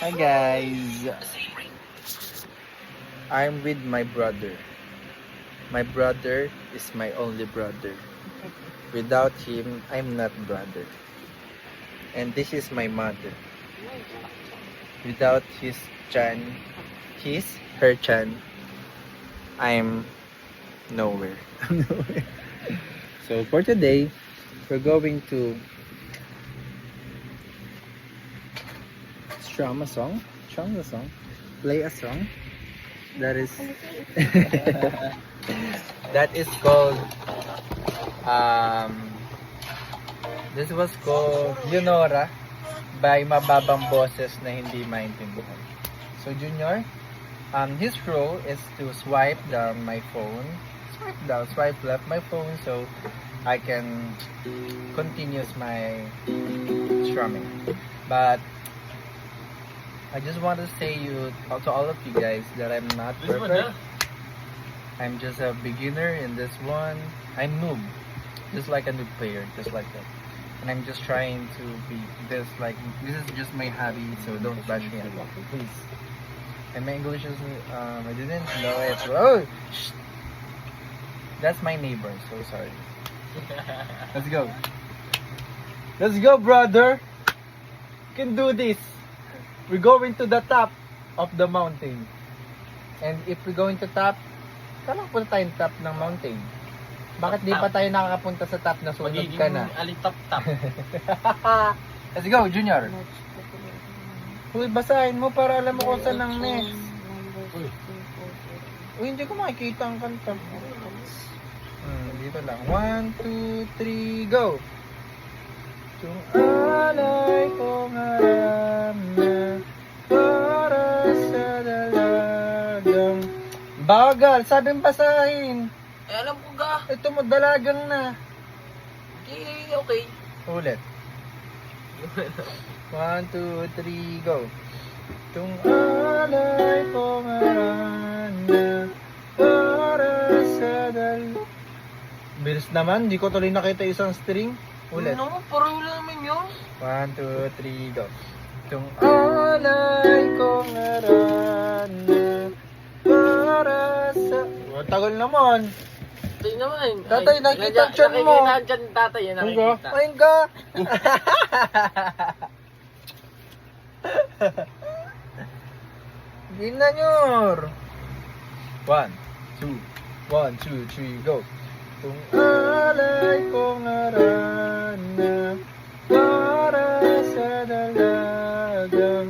Hi guys, I'm with my brother. My brother is my only brother. Without him, I'm not brother. And this is my mother. Without her chan, I'm nowhere. I'm nowhere. So for today, we're going to strum a song, play a song that is that is called um this was called Leonora by Mababang Boses na Hindi Maintindihan. So Junior, his role is to swipe down my phone, swipe left my phone so I can continue my strumming. But I just want to say to all of you guys that I'm not perfect. I'm just a beginner in this one. I'm noob, just like a noob player, just like that. And I'm just trying to be this is just my hobby, so don't bash me at all, please. And my English is I didn't know it. Oh, shh. That's my neighbor. So sorry. Let's go. Let's go, brother. You can do this. We're going to the top of the mountain. And if we're going to top, kailan punta tayong top ng mountain? Bakit di pa tayo nakakapunta sa top na sunod ka na? Alitap-tap. Let's go, Junior. Uy, basahin mo para alam mo kung saan ang next. Uy, hindi ko makikita ang kanta. Dito lang. 1, 2, 3, go! Kung alay kong aram na para sa dalagang bagal, sabing basahin. Alam ko ga. Ito mo, dalagang na. Okay. Ulit. 1, 2, 3, go. Kung alay kong aram na para sa dalagang. Bilis naman, di ko tuloy nakita isang string. Ulit. Ano, parang wala naman yun. 1, 2, 3, go. Kung alay kong arana para sa... Tagal naman. Tatay naman. Tatay, nakita ang tiyan mo. Nakikita ang tiyan ni tatay. Yan, nakikita. Ayun ka. Ginanyor. 1, 2, 1, 2, 3, go. Kung alay kong arana